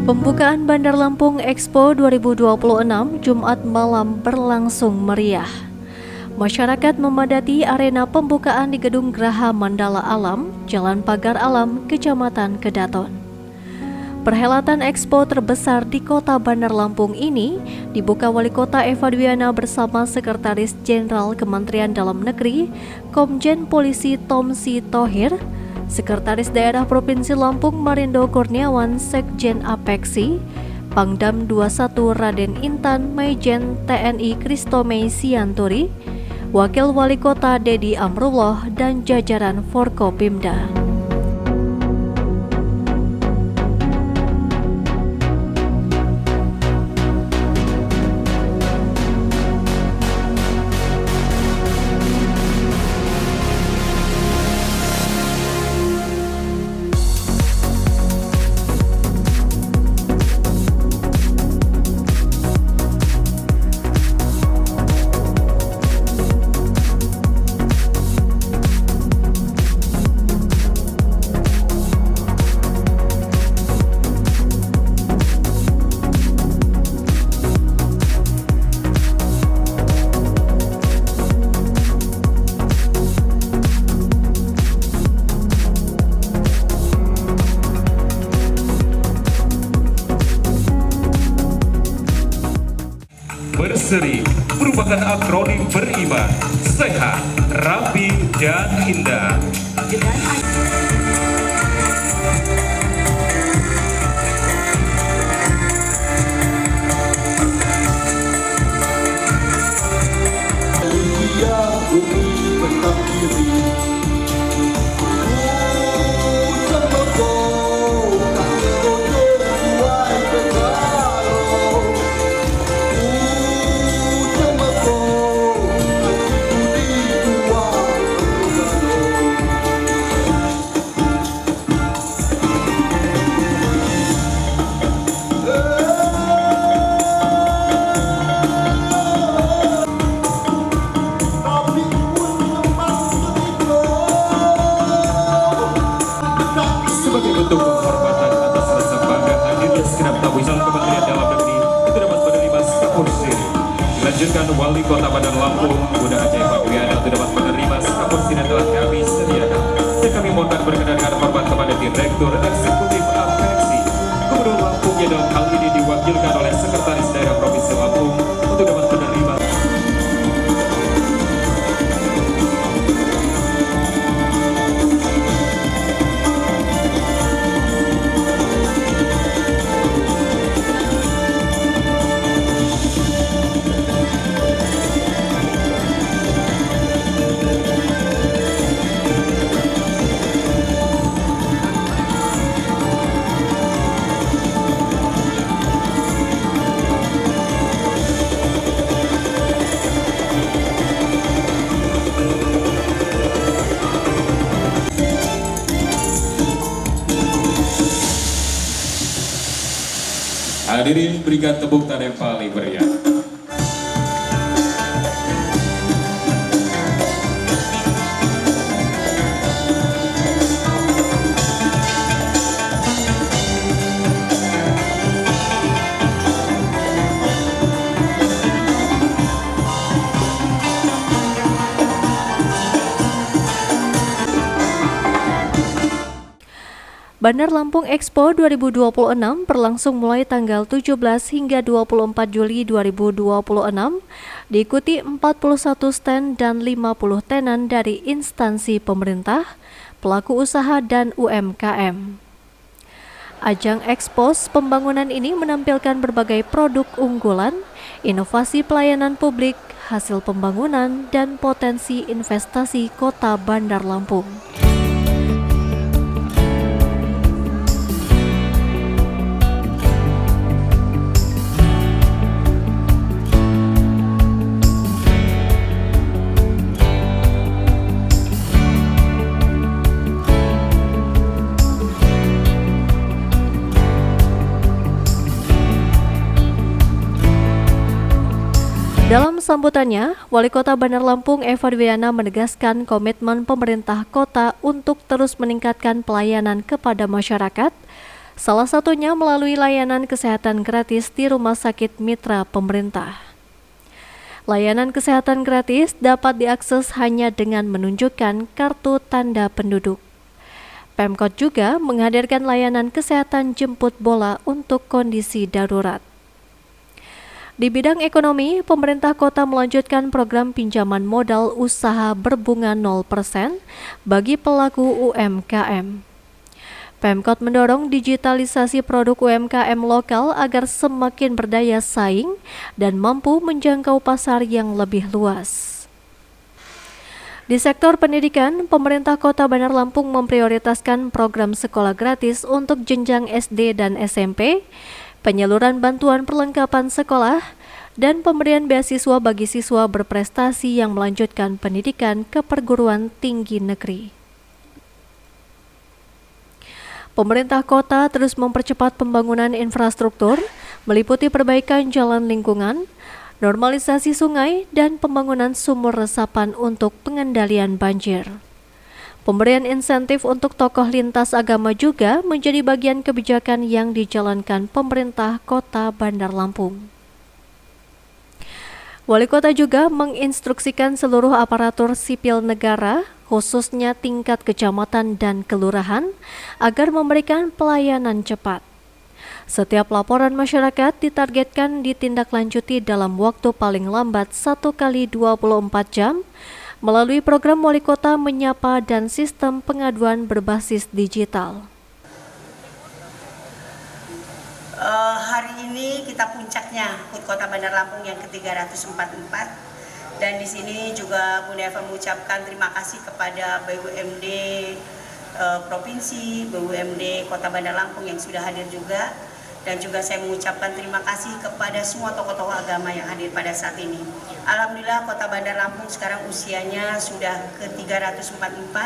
Pembukaan Bandar Lampung Expo 2026 Jumat malam berlangsung meriah. Masyarakat memadati arena pembukaan di Gedung Graha Mandala Alam, Jalan Pagar Alam, Kecamatan Kedaton. Perhelatan Expo terbesar di Kota Bandar Lampung ini dibuka Wali Kota Eva Dwiana bersama Sekretaris Jenderal Kementerian Dalam Negeri, Komjen Polisi Tomsi Thohir, Sekretaris Daerah Provinsi Lampung Marindo Kurniawan, Sekjen Apeksi, Pangdam 21 Raden Intan, Maijen TNI Kristomei Sianturi, Wakil Wali Kota Dedi Amrullah, dan jajaran Forkopimda. Berseri merupakan akronim beriman, sehat, rapi, dan indah. Untuk penghormatan atas rasa bangga hadirnya segenap tamu undangan Kementerian Dalam Negeri itu dapat menerima Kapolri. Dilanjutkan Wali Kota Bandar Lampung Bunda Haji Eva Dwiana itu dapat menerima Kapolri yang telah kami sediakan. Dan kami mohon berkenan dengan hormat kepada Direktur Eksekutif Apeksi Gubernur Lampung yang dalam hal ini diwakilkan oleh Sekretaris Daerah Provinsi Lampung untuk dapat menerima. Hadirin, berikan tepuk tangan yang paling meriah. Bandar Lampung Expo 2026 berlangsung mulai tanggal 17 hingga 24 Juli 2026, diikuti 41 stand dan 50 tenan dari instansi pemerintah, pelaku usaha, dan UMKM. Ajang Expos pembangunan ini menampilkan berbagai produk unggulan, inovasi pelayanan publik, hasil pembangunan, dan potensi investasi Kota Bandar Lampung. Dalam sambutannya, Wali Kota Bandar Lampung Eva Dwiana menegaskan komitmen pemerintah kota untuk terus meningkatkan pelayanan kepada masyarakat, Salah satunya melalui layanan kesehatan gratis di rumah sakit mitra pemerintah. Layanan kesehatan gratis dapat diakses hanya dengan menunjukkan kartu tanda penduduk. Pemkot juga menghadirkan layanan kesehatan jemput bola untuk kondisi darurat. Di bidang ekonomi, pemerintah kota melanjutkan program pinjaman modal usaha berbunga 0% bagi pelaku UMKM. Pemkot mendorong digitalisasi produk UMKM lokal agar semakin berdaya saing dan mampu menjangkau pasar yang lebih luas. Di sektor pendidikan, pemerintah Kota Bandar Lampung memprioritaskan program sekolah gratis untuk jenjang SD dan SMP, penyaluran bantuan perlengkapan sekolah, dan pemberian beasiswa bagi siswa berprestasi yang melanjutkan pendidikan ke perguruan tinggi negeri. Pemerintah kota terus mempercepat pembangunan infrastruktur, meliputi perbaikan jalan lingkungan, normalisasi sungai, dan pembangunan sumur resapan untuk pengendalian banjir. Pemberian insentif untuk tokoh lintas agama juga menjadi bagian kebijakan yang dijalankan pemerintah Kota Bandar Lampung. Wali Kota juga menginstruksikan seluruh aparatur sipil negara, khususnya tingkat kecamatan dan kelurahan, agar memberikan pelayanan cepat. Setiap laporan masyarakat ditargetkan ditindaklanjuti dalam waktu paling lambat 1 kali 24 jam melalui program Wali Kota Menyapa dan sistem pengaduan berbasis digital. Hari ini kita puncaknya HUT Kota Bandar Lampung yang ke-344, dan di sini juga Bunda Eva mengucapkan terima kasih kepada BUMD Provinsi, BUMD Kota Bandar Lampung yang sudah hadir juga, dan juga saya mengucapkan terima kasih kepada semua tokoh-tokoh agama yang hadir pada saat ini. Alhamdulillah Kota Bandar Lampung sekarang usianya sudah ke-344,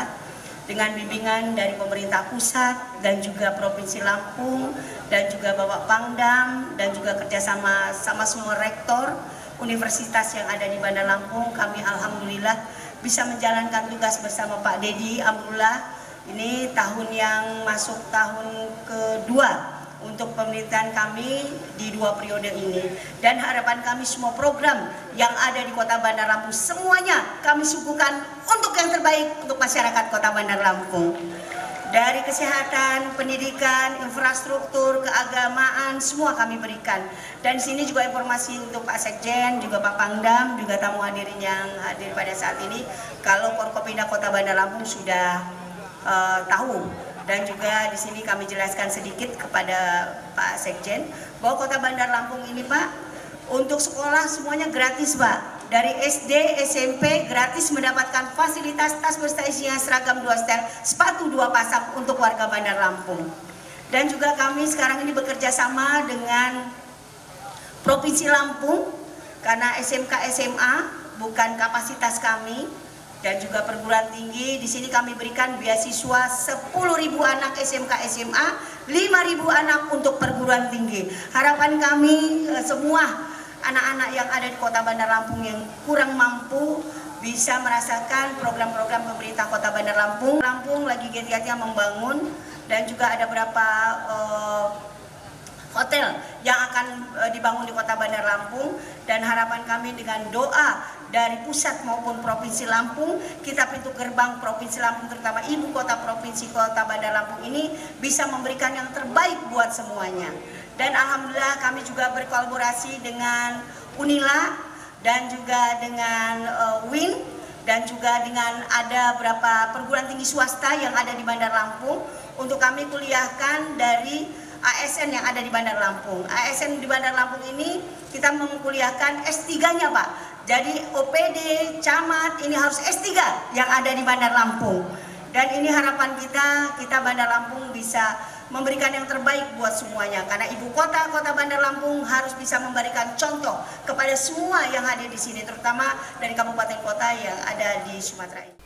dengan bimbingan dari pemerintah pusat dan juga Provinsi Lampung dan juga Bapak Pangdam dan juga kerjasama sama semua rektor universitas yang ada di Bandar Lampung, kami alhamdulillah bisa menjalankan tugas bersama Pak Dedi Amrullah. Ini tahun yang masuk tahun kedua untuk pemerintahan kami di 2 periode ini, dan harapan kami semua program yang ada di Kota Bandar Lampung semuanya kami suguhkan untuk yang terbaik untuk masyarakat Kota Bandar Lampung. Dari kesehatan, pendidikan, infrastruktur, keagamaan, semua kami berikan. Dan di sini juga informasi untuk Pak Sekjen, juga Pak Pangdam, juga tamu hadirin yang hadir pada saat ini, kalau Forkopimda Kota Bandar Lampung sudah tahu. Dan juga di sini kami jelaskan sedikit kepada Pak Sekjen bahwa Kota Bandar Lampung ini Pak, untuk sekolah semuanya gratis Pak. Dari SD, SMP gratis mendapatkan fasilitas tas berserta isinya seragam 2 setel, sepatu 2 pasang untuk warga Bandar Lampung. Dan juga kami sekarang ini bekerja sama dengan Provinsi Lampung, karena SMK SMA bukan kapasitas kami, dan juga perguruan tinggi. Di sini kami berikan beasiswa 10.000 anak SMK SMA, 5.000 anak untuk perguruan tinggi. Harapan kami semua anak-anak yang ada di Kota Bandar Lampung yang kurang mampu bisa merasakan program-program pemerintah Kota Bandar Lampung. Lampung lagi giat-giatnya membangun, dan juga ada beberapa hotel yang akan dibangun di Kota Bandar Lampung, dan harapan kami dengan doa dari pusat maupun Provinsi Lampung, kita pintu gerbang Provinsi Lampung terutama Ibu Kota Provinsi Kota Bandar Lampung ini bisa memberikan yang terbaik buat semuanya. Dan alhamdulillah kami juga berkolaborasi dengan Unila dan juga dengan WIN, dan juga dengan ada beberapa perguruan tinggi swasta yang ada di Bandar Lampung untuk kami kuliahkan dari ASN yang ada di Bandar Lampung. ASN di Bandar Lampung ini kita mengkuliahkan S3-nya Pak. Jadi OPD, camat ini harus S3 yang ada di Bandar Lampung. Dan ini harapan kita Bandar Lampung bisa memberikan yang terbaik buat semuanya. Karena ibu kota Bandar Lampung harus bisa memberikan contoh kepada semua yang hadir di sini, terutama dari kabupaten kota yang ada di Sumatera ini.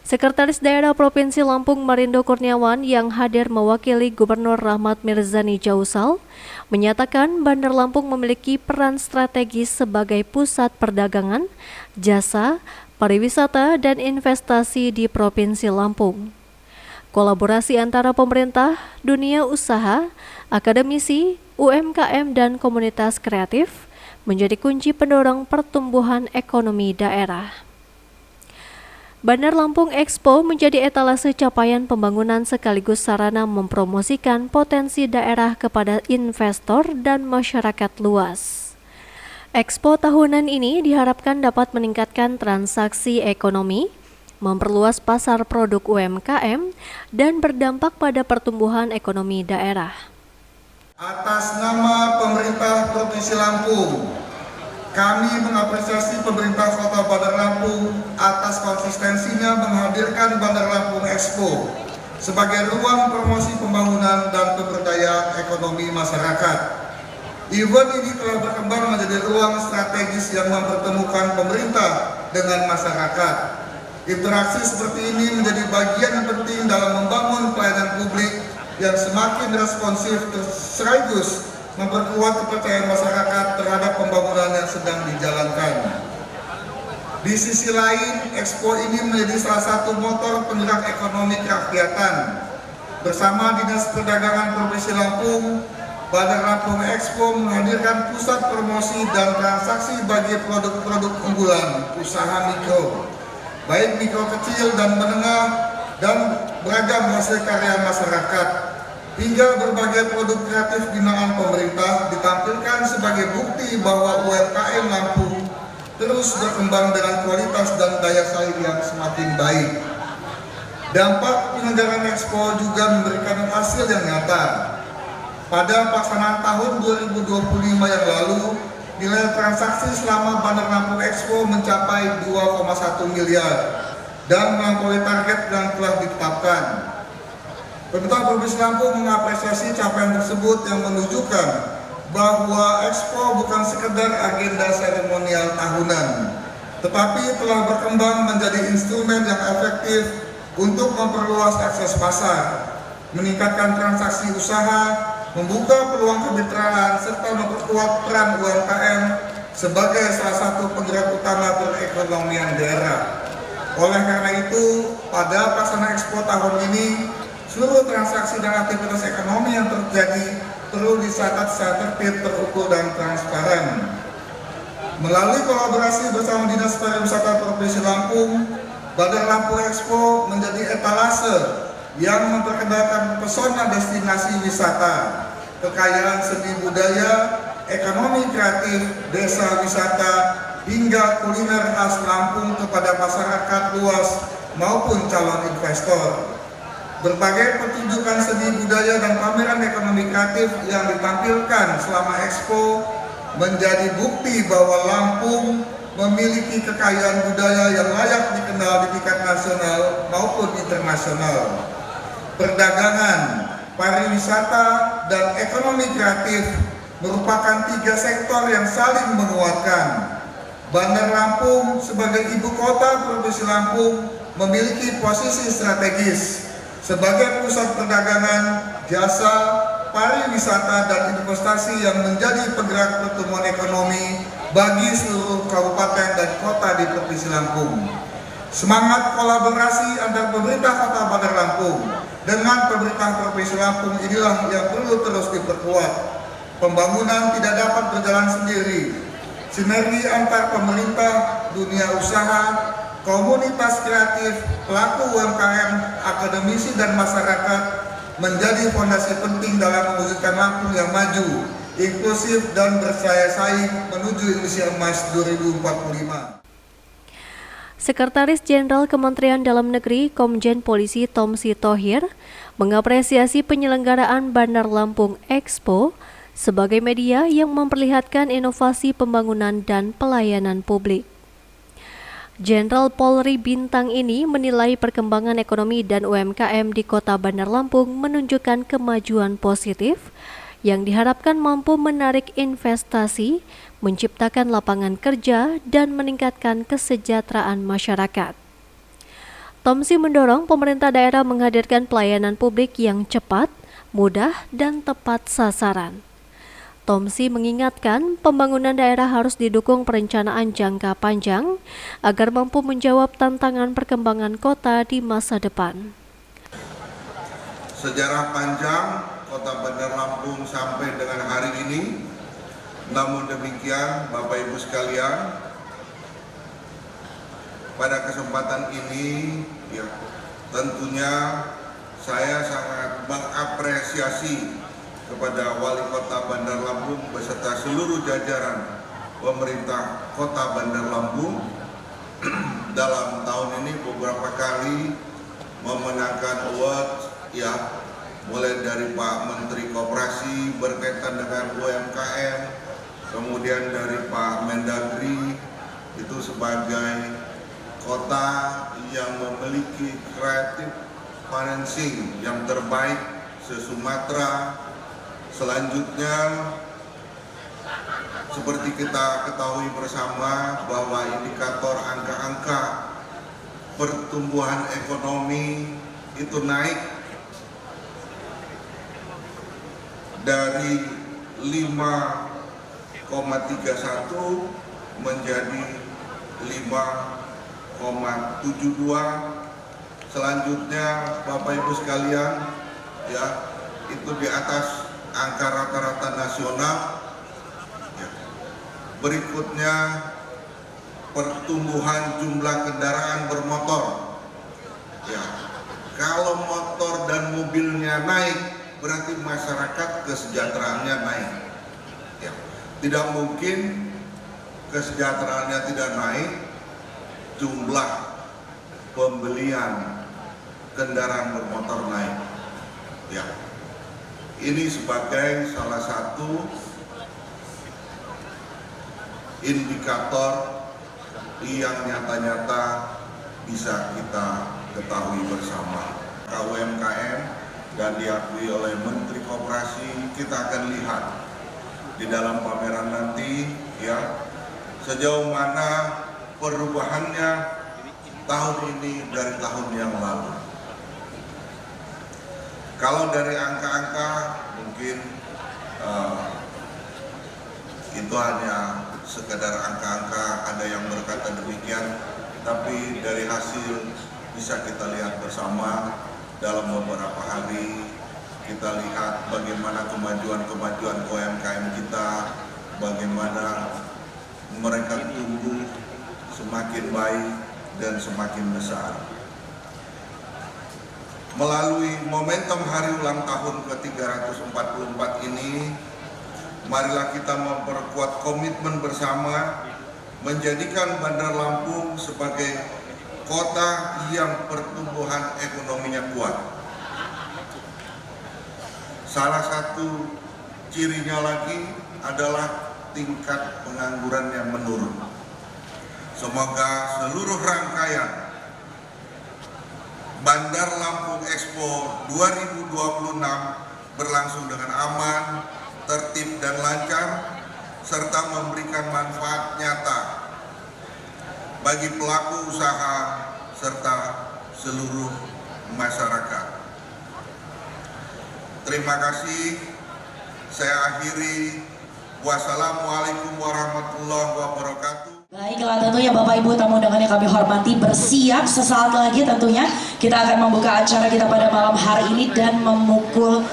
Sekretaris Daerah Provinsi Lampung Marindo Kurniawan yang hadir mewakili Gubernur Rahmat Mirzani Jausal menyatakan Bandar Lampung memiliki peran strategis sebagai pusat perdagangan, jasa, pariwisata, dan investasi di Provinsi Lampung. Kolaborasi antara pemerintah, dunia usaha, akademisi, UMKM, dan komunitas kreatif menjadi kunci pendorong pertumbuhan ekonomi daerah. Bandar Lampung Expo menjadi etalase capaian pembangunan sekaligus sarana mempromosikan potensi daerah kepada investor dan masyarakat luas. Expo tahunan ini diharapkan dapat meningkatkan transaksi ekonomi, memperluas pasar produk UMKM, dan berdampak pada pertumbuhan ekonomi daerah. Atas nama pemerintah Provinsi Lampung, kami mengapresiasi pemerintah Kota Bandar Lampung atas konsistensinya menghadirkan Bandar Lampung Expo sebagai ruang promosi pembangunan dan pemberdayaan ekonomi masyarakat. Event ini telah berkembang menjadi ruang strategis yang mempertemukan pemerintah dengan masyarakat. Interaksi seperti ini menjadi bagian yang penting dalam membangun pelayanan publik yang semakin responsif sekaligus memperkuat kepercayaan masyarakat terhadap pembangunan yang sedang dijalankan. Di sisi lain, Expo ini menjadi salah satu motor penggerak ekonomi kerakyatan. Bersama Dinas Perdagangan Provinsi Lampung, Bandar Lampung Expo menghadirkan pusat promosi dan transaksi bagi produk-produk unggulan usaha mikro, baik mikro kecil dan menengah, dan beragam hasil karya masyarakat, hingga berbagai produk kreatif binaan pemerintah ditampilkan sebagai bukti bahwa UMKM Lampung terus berkembang dengan kualitas dan daya saing yang semakin baik. Dampak penyelenggaraan Expo juga memberikan hasil yang nyata. Pada pelaksanaan tahun 2025 yang lalu, nilai transaksi selama Bandar Lampung Expo mencapai 2,1 miliar dan melampaui target yang telah ditetapkan. Pemerintah Provinsi Lampung mengapresiasi capaian tersebut yang menunjukkan bahwa Expo bukan sekedar agenda seremonial tahunan, tetapi telah berkembang menjadi instrumen yang efektif untuk memperluas akses pasar, meningkatkan transaksi usaha, membuka peluang kemitraan, serta memperkuat peran UMKM sebagai salah satu penggerak utama perekonomian daerah. Oleh karena itu, pada pelaksanaan Expo tahun ini, seluruh transaksi dan aktivitas ekonomi yang terjadi perlu dicatat secara tertib, terukur, dan transparan. Melalui kolaborasi bersama Dinas Pariwisata Provinsi Lampung, Bandar Lampung Expo menjadi etalase yang memperkenalkan pesona destinasi wisata, kekayaan seni budaya, ekonomi kreatif, desa wisata, hingga kuliner khas Lampung kepada masyarakat luas maupun calon investor. Berbagai pertunjukan seni budaya dan pameran ekonomi kreatif yang ditampilkan selama Expo menjadi bukti bahwa Lampung memiliki kekayaan budaya yang layak dikenal di tingkat nasional maupun internasional. Perdagangan, pariwisata, dan ekonomi kreatif merupakan tiga sektor yang saling menguatkan. Bandar Lampung sebagai ibu kota Provinsi Lampung memiliki posisi strategis sebagai pusat perdagangan, jasa, pariwisata, dan investasi yang menjadi penggerak pertumbuhan ekonomi bagi seluruh kabupaten dan kota di Provinsi Lampung. Semangat kolaborasi antar pemerintah Kota Bandar Lampung dengan pemerintah Provinsi Lampung inilah yang perlu terus diperkuat. Pembangunan tidak dapat berjalan sendiri. Sinergi antar pemerintah, dunia usaha, komunitas kreatif, pelaku UMKM, akademisi, dan masyarakat menjadi fondasi penting dalam mewujudkan Lampung yang maju, inklusif, dan bersaing saing menuju Indonesia Emas 2045. Sekretaris Jenderal Kementerian Dalam Negeri Komjen Polisi Tom Sitohir mengapresiasi penyelenggaraan Bandar Lampung Expo sebagai media yang memperlihatkan inovasi pembangunan dan pelayanan publik. Jenderal Polri Bintang ini menilai perkembangan ekonomi dan UMKM di Kota Bandar Lampung menunjukkan kemajuan positif yang diharapkan mampu menarik investasi, menciptakan lapangan kerja, dan meningkatkan kesejahteraan masyarakat. Tomsi mendorong pemerintah daerah menghadirkan pelayanan publik yang cepat, mudah, dan tepat sasaran. Tomsi mengingatkan pembangunan daerah harus didukung perencanaan jangka panjang agar mampu menjawab tantangan perkembangan kota di masa depan. sejarah panjang Kota Bandar Lampung sampai dengan hari ini. Namun demikian, Bapak Ibu sekalian, pada kesempatan ini ya tentunya saya sangat mengapresiasi kepada Wali Kota Bandar Lampung beserta seluruh jajaran pemerintah Kota Bandar Lampung dalam tahun ini beberapa kali memenangkan award ya, mulai dari Pak Menteri Koperasi berkaitan dengan UMKM, kemudian dari Pak Mendagri itu sebagai kota yang memiliki kreatif financing yang terbaik se-Sumatera. Selanjutnya, seperti kita ketahui bersama bahwa indikator angka-angka pertumbuhan ekonomi itu naik dari 5,31 menjadi 5,72. Selanjutnya Bapak Ibu sekalian ya, itu di atas angka rata-rata nasional ya. Berikutnya pertumbuhan jumlah kendaraan bermotor ya. Kalau motor dan mobilnya naik berarti masyarakat kesejahteraannya naik ya. Tidak mungkin kesejahteraannya tidak naik, jumlah pembelian kendaraan bermotor naik ya. Ini sebagai salah satu indikator yang nyata-nyata bisa kita ketahui bersama. UMKM dan diakui oleh Menteri Koperasi, kita akan lihat di dalam pameran nanti ya, sejauh mana perubahannya tahun ini dari tahun yang lalu. Kalau dari angka-angka mungkin itu hanya sekedar angka-angka, ada yang berkata demikian, tapi dari hasil bisa kita lihat bersama dalam beberapa hari. Kita lihat bagaimana kemajuan-kemajuan UMKM kita, bagaimana mereka tumbuh semakin baik dan semakin besar. Melalui momentum hari ulang tahun ke-344 ini, marilah kita memperkuat komitmen bersama menjadikan Bandar Lampung sebagai kota yang pertumbuhan ekonominya kuat. Salah satu cirinya lagi adalah tingkat pengangguran yang menurun. Semoga seluruh rangkaian Bandar Lampung Expo 2026 berlangsung dengan aman, tertib dan lancar, serta memberikan manfaat nyata bagi pelaku usaha serta seluruh masyarakat. Terima kasih. Saya akhiri. Wassalamualaikum warahmatullahi wabarakatuh. Baiklah, tentunya Bapak Ibu tamu undangan yang kami hormati, bersiap sesaat lagi tentunya kita akan membuka acara kita pada malam hari ini dan memukul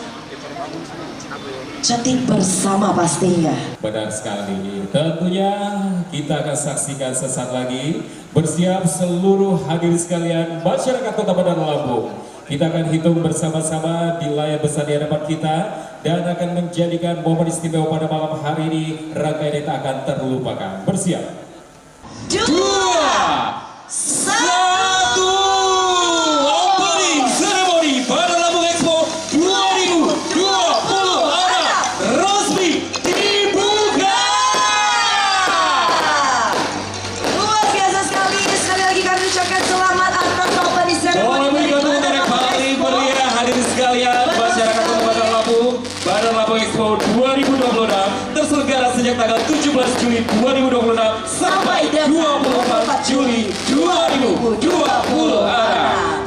cetik bersama pastinya. Benar sekali. Tentunya kita akan saksikan sesaat lagi. Bersiap seluruh hadirin sekalian, masyarakat Kota Bandar Lampung. Kita akan hitung bersama-sama di layar besar di hadapan kita dan akan menjadikan momen istimewa pada malam hari ini. Rangkaian ini tak akan terlupakan. Bersiap. 2, 1, opening ceremony Bandar Lampung Expo 2020 resmi dibuka. luar biasa sekali. Sekali lagi kami ucapkan selamat atas opening ceremony. Paling meriah hadirin sekalian, masyarakat Kota Bandar Lampung. Bandar Lampung Expo 2026 terselenggara sejak tanggal 17 Juli 2026 sampai 24 Juli 2026.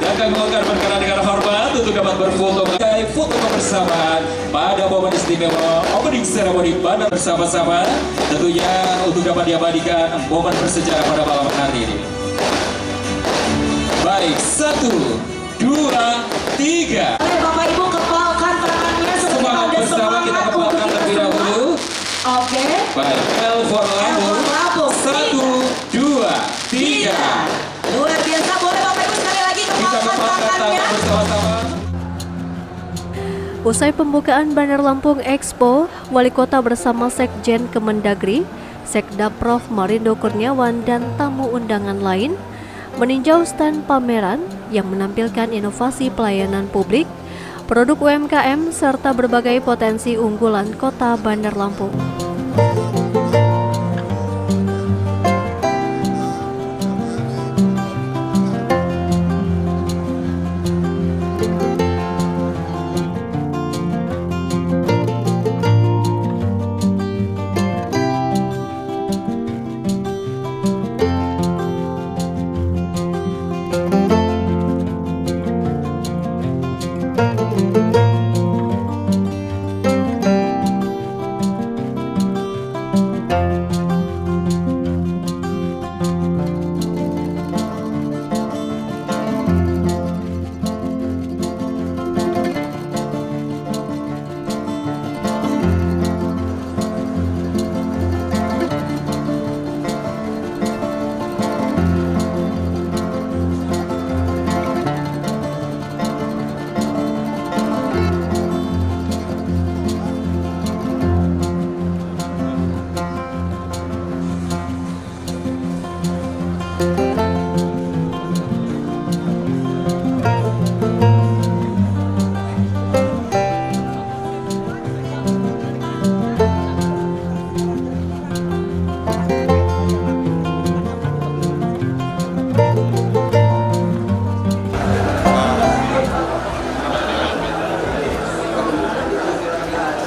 Dan kami akan berkenan dengan hormat untuk dapat berfoto foto kebersamaan pada momen istimewa opening ceremony Bandar bersama-sama, tentunya untuk dapat diabadikan momen bersejarah pada malam hari ini. Baik, 1, 2, 3. Bapak Ibu Baik, L for Lampung. Lampung. 1, 2, 3. Luar biasa, boleh Bapak Ibu sekali lagi Kita kepalkan kepalkan tangannya. tangan bersama-sama. Usai pembukaan Bandar Lampung Expo, Wali Kota bersama Sekjen Kemendagri, Sekda Prof. Marindo Kurniawan dan tamu undangan lain meninjau stand pameran yang menampilkan inovasi pelayanan publik, produk UMKM, serta berbagai potensi unggulan Kota Bandar Lampung.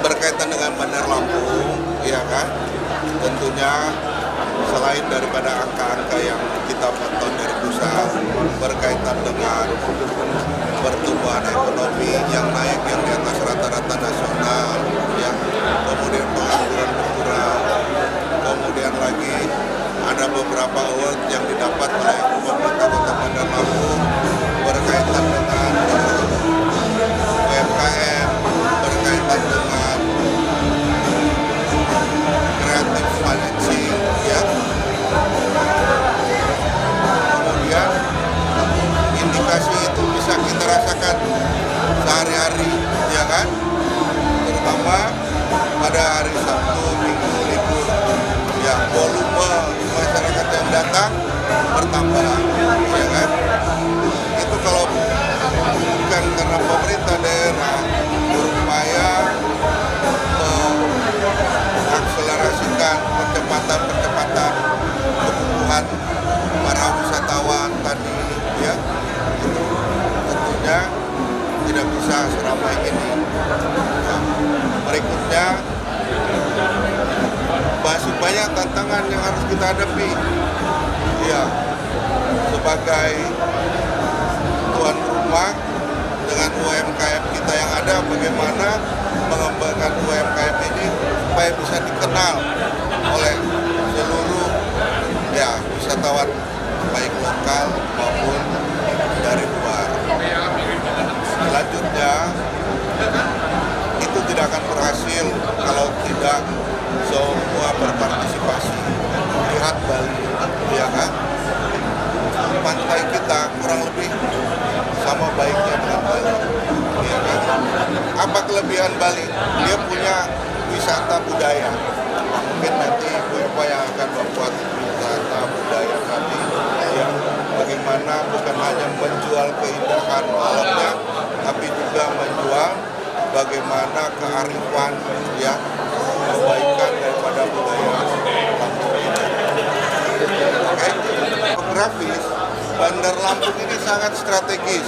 Berkaitan dengan Bandar Lampung, ya kan, tentunya selain daripada angka-angka yang kita pantau dari pusat berkaitan dengan pertumbuhan ekonomi yang naik yang di atas rata-rata nasional, ya, kemudian pengangguran berkurang, kemudian lagi ada beberapa award yang didapat oleh pemerintah Kota Bandar Lampung berkaitan dengan UMKM, berkaitan dengan creative financing, ya. Kemudian indikasi itu bisa kita rasakan sehari-hari, ya kan, terutama pada hari Sabtu, Minggu, libur, ya, volume masyarakat yang datang bertambah, ya kan. Itu kalau bukan karena pemerintah daerah berupaya mengakselerasikan percepatan pertumbuhan para wisatawan tadi, ya, itu tentunya tidak bisa seramai ini. Nah, berikutnya masih banyak tantangan yang harus kita hadapi, ya, sebagai tuan rumah dengan UMKM kita yang ada, bagaimana mengembangkan UMKM ini supaya bisa dikenal oleh seluruh, ya, wisatawan baik lokal maupun dari luar. Selanjutnya itu tidak akan berhasil kalau tidak semua berpartisipasi. Lihat Bali, ya kan, pantai kita kurang lebih sama baiknya dengan Bali, ya kan. Apa kelebihan Bali? Dia punya wisata budaya. Nah, mungkin nanti Bapak yang akan membuat wisata budaya tadi, ya, bagaimana bukan hanya menjual keindahan alamnya, tapi juga menjual bagaimana kearifan, ya, kebaikan daripada budaya Lampung ini. Oke, geografis Bandar Lampung ini sangat strategis,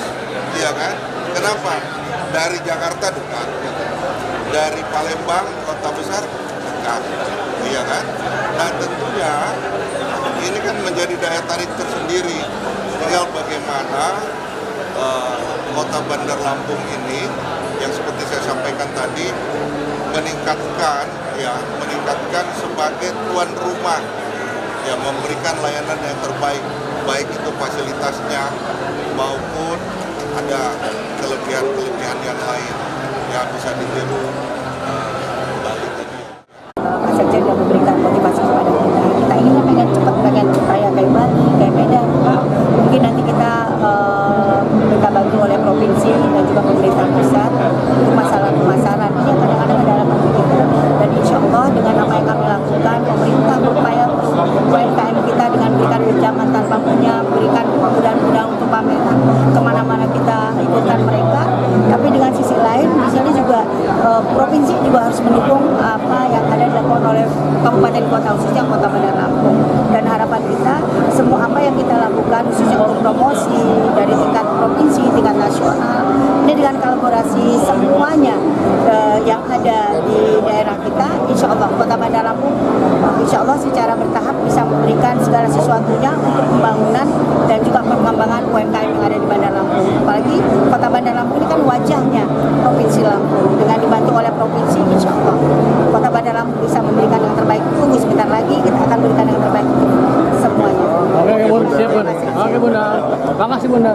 ya kan? Kenapa? Dari Jakarta dekat, dari Palembang kota besar dekat, iya kan? Nah, tentunya ini kan menjadi daya tarik tersendiri. Tinggal bagaimana kota Bandar Lampung ini yang seperti saya sampaikan tadi meningkatkan sebagai tuan rumah, ya, memberikan layanan yang terbaik, baik itu fasilitasnya maupun ada kelebihan-kelebihan yang lain yang bisa ditiru. Sekjen yang memberikan mendukung apa yang ada dilakukan oleh kabupaten kota khususnya Kota Bandar Lampung. Dan harapan kita semua apa yang kita lakukan khususnya untuk promosi dari tingkat provinsi, tingkat nasional, ini dengan kolaborasi semuanya yang ada di daerah kita, insya Allah Kota Bandar Lampung insya Allah secara bertahap bisa memberikan segala sesuatunya untuk pembangunan dan juga pengembangan UMKM yang ada di Bandar Lampung. Apalagi Kota Bandar Lampung ini kan wajahnya Provinsi Lampung, dengan dibantu oleh provinsi, insya Allah Kota Bandar Lampung bisa memberikan yang terbaik. Tunggu sebentar lagi kita akan berikan yang terbaik untuk semuanya. Oke Bunda, siap Bunda. Oke Bunda, makasih Bunda.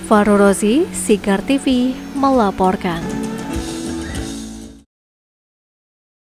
Fahru Rozi, Sigar TV melaporkan.